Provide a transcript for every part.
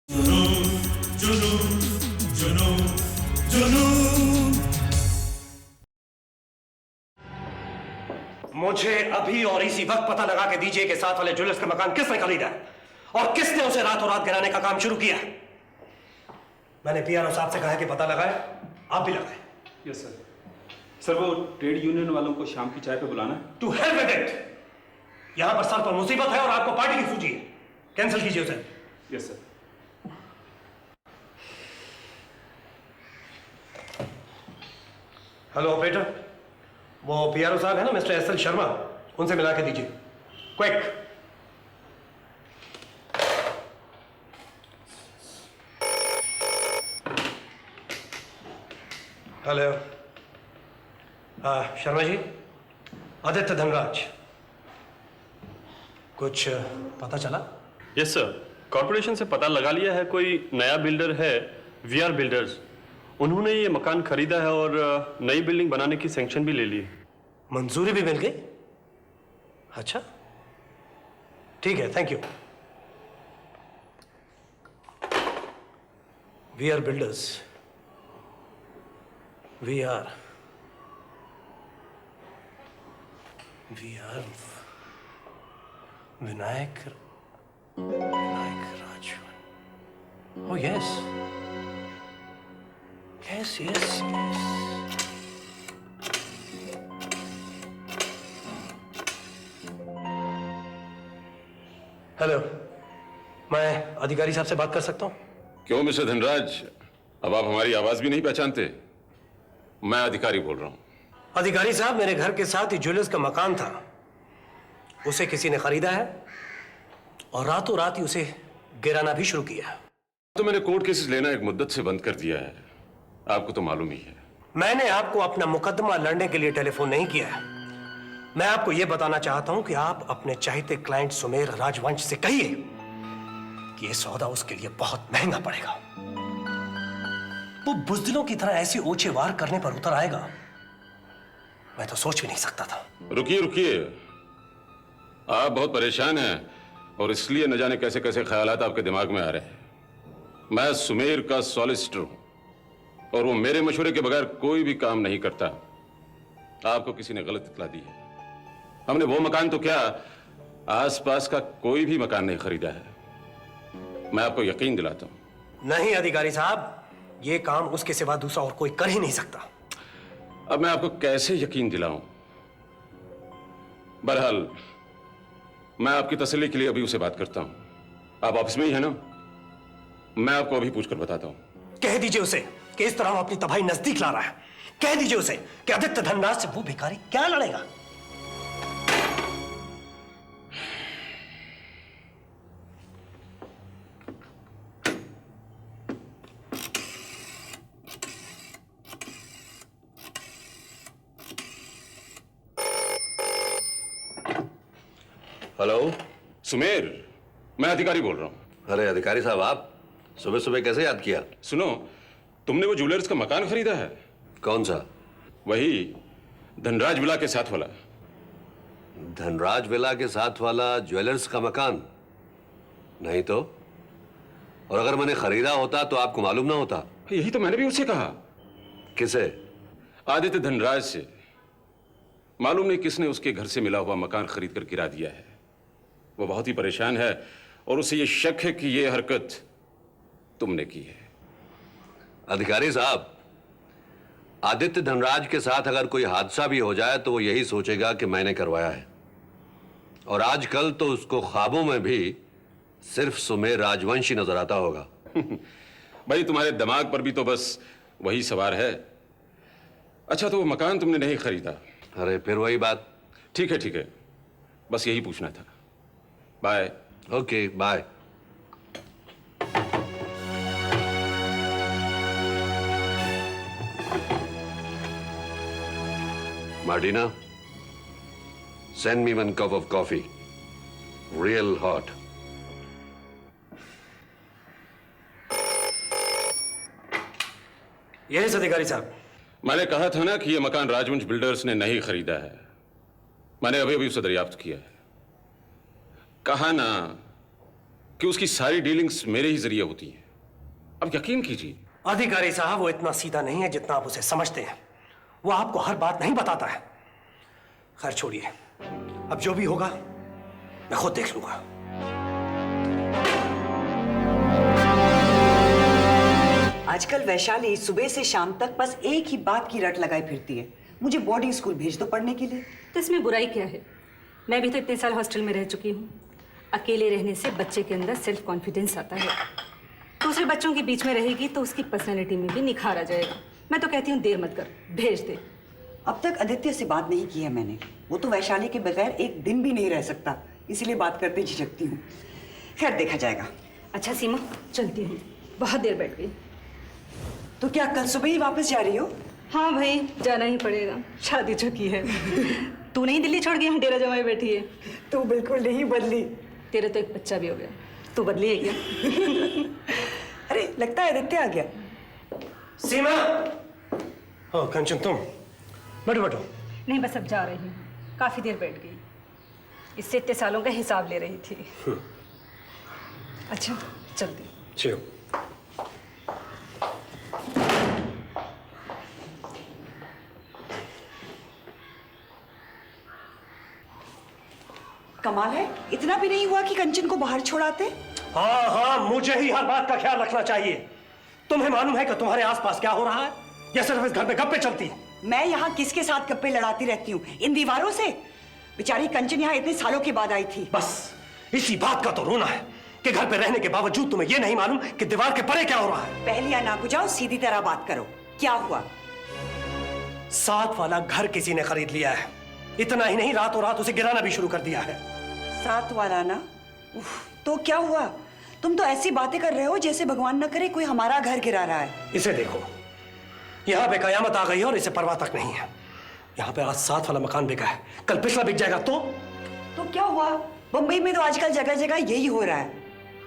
जुनून, जुनून, जुनून। मुझे अभी और इसी वक्त पता लगा के दीजिए कि साथ वाले ज्वेलर्स का मकान किसने खरीदा है और किसने उसे रातों रात गिराने का काम शुरू किया है। मैंने पीआरओ साहब से कहा है कि पता लगाए, आप भी लगाए। Yes sir. सर वो ट्रेड यूनियन वालों को शाम की चाय पे बुलाना है। To help with it. यहां पर सर पर मुसीबत है और आपको पार्टी की सूची है, कैंसिल कीजिए उसे। Yes sir. हेलो ऑपरेटर, वो पीआरओ साहब है ना मिस्टर एस एल शर्मा, उनसे मिला के दीजिए क्विक। हेलो शर्मा जी, आदित्य धनराज, कुछ पता चला? यस सर, कॉर्पोरेशन से पता लगा लिया है, कोई नया बिल्डर है वीआर बिल्डर्स, उन्होंने ये मकान खरीदा है और नई बिल्डिंग बनाने की सैंक्शन भी ले ली। मंजूरी भी मिल गई? अच्छा ठीक है, thank you. VR builders, VR Vinayak Rajvan. Oh yes yes yes yes. Hello, मैं अधिकारी साहब से बात कर सकता हूं? क्यों मिस्टर धनराज, अब आप हमारी आवाज भी नहीं पहचानते? मैं अधिकारी बोल रहा हूं। अधिकारी साहब, मेरे घर के साथ ही ज्वेलर्स का मकान था, उसे किसी ने खरीदा है और रातों रात ही उसे गिराना भी शुरू किया। तो मैंने कोर्ट केसेस लेना एक मुद्दत से बंद कर दिया है, आपको तो मालूम ही है। मैंने आपको अपना मुकदमा लड़ने के लिए टेलीफोन नहीं किया है। मैं आपको यह बताना चाहता हूं कि आप अपने चाहते क्लाइंट सुमेर राजवंश से कहिए कि यह सौदा उसके लिए बहुत महंगा पड़ेगा। वो बुज़दिलों की तरह ऐसे ओछे वार करने पर उतर आएगा, मैं तो सोच भी नहीं सकता था। रुकिए रुकिए, आप बहुत परेशान हैं और इसलिए न जाने कैसे कैसे ख्यालात आपके दिमाग में आ रहे हैं। मैं सुमेर का सॉलिसिटर हूं और वो मेरे मशवरे के बगैर कोई भी काम नहीं करता। आपको किसी ने गलत इत्तला दी है। हमने वो मकान तो क्या, आसपास का कोई भी मकान नहीं खरीदा है। मैं आपको यकीन दिलाता हूं। नहीं अधिकारी साहब, यह काम उसके सिवा दूसरा और कोई कर ही नहीं सकता। अब मैं आपको कैसे यकीन दिलाऊं? बहरहाल मैं आपकी तसल्ली के लिए अभी उसे बात करता हूं। आप ऑफिस में ही है ना? मैं आपको अभी पूछकर बताता हूं। कह दीजिए उसे कि इस तरह वो अपनी तबाही नजदीक ला रहा है। कह दीजिए उसे कि आदित्य धनराज से वो भिखारी क्या लड़ेगा। हेलो सुमेर, मैं अधिकारी बोल रहा हूं। अरे अधिकारी साहब, आप सुबह सुबह कैसे याद किया? सुनो, तुमने वो ज्वेलर्स का मकान खरीदा है? कौन सा? वही धनराज विला के साथ वाला। धनराज विला के साथ वाला ज्वेलर्स का मकान? नहीं तो। और अगर मैंने खरीदा होता तो आपको मालूम ना होता? यही तो मैंने भी उससे कहा। किसे? आदित्य धनराज से। मालूम नहीं किसने उसके घर से मिला हुआ मकान खरीद कर गिरा दिया है। वो बहुत ही परेशान है और उसे ये शक है कि ये हरकत तुमने की है। अधिकारी साहब, आदित्य धनराज के साथ अगर कोई हादसा भी हो जाए तो वो यही सोचेगा कि मैंने करवाया है। और आजकल तो उसको ख्वाबों में भी सिर्फ सुमेर राजवंशी नजर आता होगा। भाई, तुम्हारे दिमाग पर भी तो बस वही सवार है। अच्छा, तो वो मकान तुमने नहीं खरीदा? अरे फिर वही बात। ठीक है, बस यही पूछना था। Bye. Okay bye. Martina, send me 1 cup of coffee. Real hot. Yes अधिकारी साहब। मैंने कहा था ना कि यह मकान राजवंश बिल्डर्स ने नहीं खरीदा है। मैंने अभी अभी उसे दरियाफ्त किया है। कहा ना कि उसकी सारी डीलिंग्स मेरे ही जरिए होती हैं। अब यकीन कीजिए। अधिकारी साहब, वो इतना सीधा नहीं है जितना आप उसे समझते हैं। वो आपको हर बात नहीं बताता है। खैर छोड़िए, अब जो भी होगा मैं खुद देख लूंगा। आजकल वैशाली सुबह से शाम तक बस एक ही बात की रट लगाई फिरती है, मुझे बोर्डिंग स्कूल भेज दो पढ़ने के लिए। तो इसमें बुराई क्या है? मैं भी तो इतने साल हॉस्टल में रह चुकी हूँ। अकेले रहने से बच्चे के अंदर सेल्फ कॉन्फिडेंस आता है। दूसरे बच्चों के बीच में रहेगी तो उसकी पर्सनैलिटी में भी निखार आ जाएगा। मैं तो कहती हूँ देर मत कर, भेज दे। अब तक आदित्य से बात नहीं की है मैंने। वो तो वैशाली के बगैर एक दिन भी नहीं रह सकता, इसलिए बात करते झिझकती हूँ। खैर देखा जाएगा। अच्छा सीमा, चलती हूँ, बहुत देर बैठ गई। तो क्या कल सुबह ही वापस जा रही हो? हाँ भाई, जाना ही पड़ेगा, शादी जो की है। तू नहीं दिल्ली छोड़ के यहाँ डेरा जमाए बैठी है? तू बिल्कुल नहीं बदली। तेरे तो एक बच्चा भी हो गया, तू बदली है क्या? अरे लगता है आदित्य आ गया। सीमा! ओ कंचन, तुम बैठो बैठो। नहीं, बस अब जा रही हूँ, काफी देर बैठ गई। इससे इतने सालों का हिसाब ले रही थी। अच्छा चलती। चलो। कमाल है, इतना भी नहीं हुआ कि कंचन को बाहर छोड़ाते। हाँ हाँ, मुझे ही हर बात का ख्याल रखना चाहिए। तुम्हें मालूम है कि तुम्हारे आसपास क्या हो रहा है? या सिर्फ इस घर में गप्पे चलती है? मैं यहाँ किसके साथ गप्पे लड़ाती रहती हूँ? इन दीवारों से। बेचारी कंचन यहाँ इतने सालों के बाद आई थी। बस इसी बात का तो रोना है कि घर पे रहने के बावजूद तुम्हें यह नहीं मालूम कि दीवार के परे क्या हो रहा है। पहले या ना बुझाओ, सीधी तरह बात करो। क्या हुआ? 7 वाला घर किसी ने खरीद लिया है। इतना ही नहीं, रातों रात उसे गिराना भी शुरू कर दिया है। 7 वाला ना? तो क्या हुआ? तुम तो ऐसी बातें कर रहे हो जैसे भगवान न करे कोई हमारा घर गिरा रहा है। इसे देखो, यहाँ पे कयामत आ गई है और इसे परवाह तक नहीं है। यहाँ पे आज 7 वाला मकान बिका है, कल पिछला बिक जाएगा तो क्या हुआ? मुंबई में तो आजकल जगह जगह यही हो रहा है।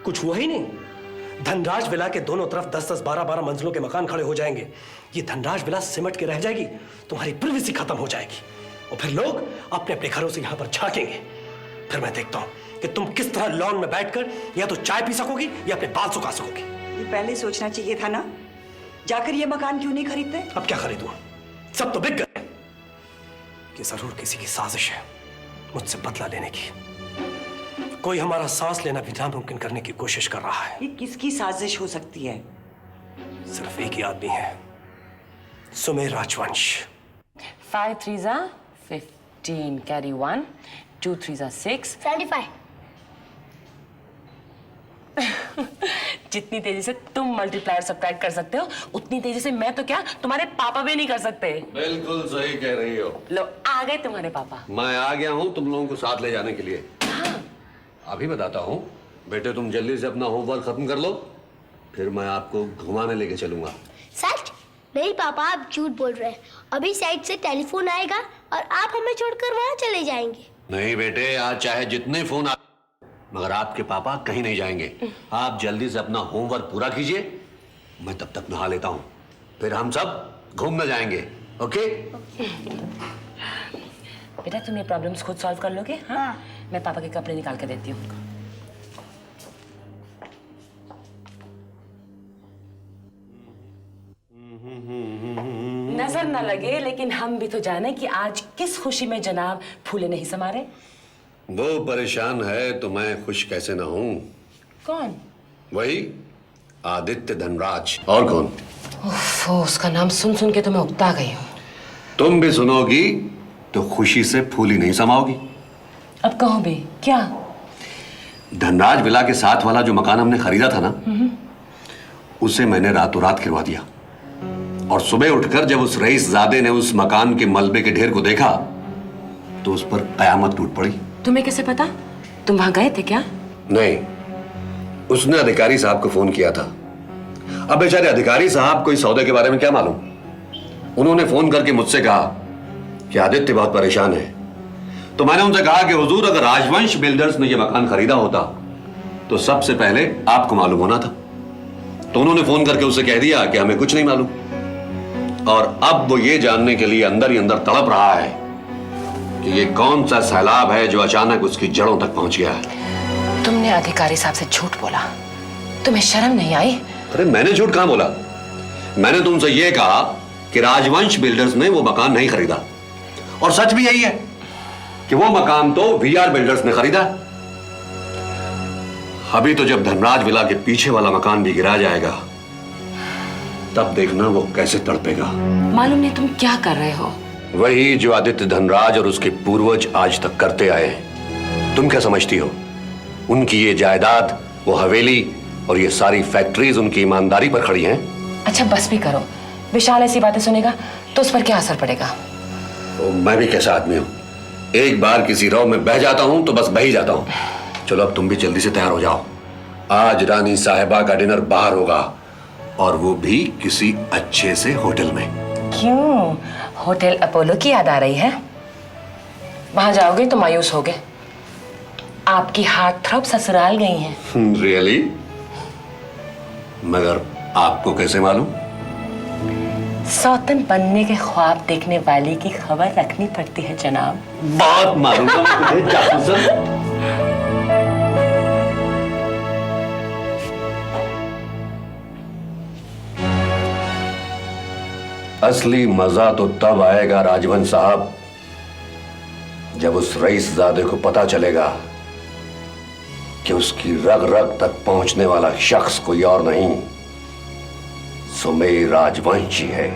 कुछ हुआ ही नहीं। धनराज विला के दोनों तरफ 10-10, 12-12 मंजिलों के मकान खड़े हो जाएंगे। ये धनराज विला सिमट के रह जाएगी, तुम्हारी प्राइवेसी खत्म हो जाएगी और फिर लोग अपने अपने घरों से यहाँ पर झांकेंगे। फिर मैं देखता हूँ कि तुम किस तरह लॉन में बैठकर या तो चाय पी सकोगी या अपने बाल सुखा सकोगी। ये पहले सोचना चाहिए था ना। जाकर ये मकान क्यों नहीं खरीदते? अब क्या खरीदूं? सब तो बिक गए। कि जरूर किसी की साजिश है मुझसे बदला लेने की। कोई हमारा सांस लेना भी नामुमकिन करने की कोशिश कर रहा है। ये किसकी साजिश हो सकती है? सिर्फ एक ही आदमी है, सुमेर राजवंश। 5 3s are 15, carry 1, 2 3s are 6. 75. जितनी तेजी से तुम मल्टीप्लाई सब्ट्रैक्ट कर सकते हो, उतनी तेजी से मैं तो क्या, तुम्हारे पापा भी नहीं कर सकते। बिल्कुल सही कह रही हो। लो आ गए तुम्हारे पापा। मैं आ गया हूँ तुम लोगों को साथ ले जाने के लिए। अभी बताता हूँ। बेटे तुम जल्दी से अपना होमवर्क खत्म कर लो, फिर मैं आपको घुमाने लेके चलूंगा। सच? नहीं पापा, आप झूठ बोल रहे हैं। अभी साइड से टेलीफोन आएगा और आप हमें छोड़कर वहाँ चले जाएंगे। नहीं बेटे, आज चाहे जितने फोन आ, मगर आपके पापा कहीं नहीं जाएंगे। आप जल्दी से अपना होमवर्क पूरा कीजिए, मैं तब तक नहा लेता हूँ, फिर हम सब घूमने जाएंगे। ओके? बेटा तुम ये प्रॉब्लम्स खुद सॉल्व कर लोगे? हाँ, मैं पापा के कपड़े निकाल के देती हूँ। नजर न लगे, लेकिन हम भी तो जाने कि आज किस खुशी में जनाब फूले नहीं समा रहे। वो परेशान है तो मैं खुश कैसे ना हूँ। कौन? वही आदित्य धनराज। और कौन? ओफो, उसका नाम सुन सुन के तो मैं उकता गई हूँ। तुम भी सुनोगी तो खुशी से फूली नहीं समाओगी। अब कहो भी क्या? धनराज विला के साथ वाला जो मकान हमने खरीदा था ना, उसे मैंने रातों रात गिरवा दिया। और सुबह उठकर जब उस रईसजादे ने उस मकान के मलबे के ढेर को देखा तो उस पर कयामत टूट पड़ी। तुम्हें कैसे पता? तुम वहां गए थे क्या? नहीं, उसने अधिकारी साहब को फोन किया था। अब बेचारे अधिकारी साहब को इस सौदे के बारे में क्या मालूम। उन्होंने फोन करके मुझसे कहा कि आदित्य बहुत परेशान है। तो मैंने उनसे कहा कि हुजूर, अगर राजवंश बिल्डर्स ने यह मकान खरीदा होता तो सबसे पहले आपको मालूम होना था। तो उन्होंने फोन करके उसे कह दिया कि हमें कुछ नहीं मालूम। और अब वो ये जानने के लिए अंदर ही अंदर तड़प रहा है कि ये कौन सा सैलाब है जो अचानक उसकी जड़ों तक पहुंच गया है। तुमने अधिकारी साहब से झूठ बोला, तुम्हें शर्म नहीं आई? अरे मैंने झूठ कहां बोला? मैंने तुमसे यह कहा कि राजवंश बिल्डर्स ने वो मकान नहीं खरीदा, और सच भी यही है कि वो मकान तो वीआर बिल्डर्स ने खरीदा। अभी तो जब धनराज विला के पीछे वाला मकान भी गिरा जाएगा, तब देखना वो कैसे तड़पेगा। मालूम नहीं तुम क्या कर रहे हो? वही जो आदित्य धनराज और उसके पूर्वज आज तक करते आए हैं। तुम क्या समझती हो? उनकी ये जायदाद, वो हवेली और ये सारी फैक्ट्रीज उनकी ईमानदारी पर खड़ी हैं। अच्छा बस भी करो, विशाल ऐसी बातें सुनेगा तो उस पर क्या असर पड़ेगा? तो मैं भी कैसा आदमी हूं, एक बार किसी रौ में बह जाता हूं तो बस बह ही जाता हूं। चलो अब तुम भी जल्दी से तैयार हो जाओ। आज रानी साहिबा का डिनर बाहर होगा, और वो भी किसी अच्छे से होटल में। क्यों, होटल अपोलो की याद आ रही है? वहां जाओगे तो मायूस होगे, आपकी हार्ट थ्रॉब ससुराल गई हैं। रियली? मगर आपको कैसे मालूम? सौतन बनने के ख्वाब देखने वाले की खबर रखनी पड़ती है जनाब। बात मालूम है मुझे जासूस। असली मजा तो तब आएगा राजवंश साहब, जब उस रईसजादे को पता चलेगा कि उसकी रग रग तक पहुंचने वाला शख्स कोई और नहीं, सुमेर राजवंशी है।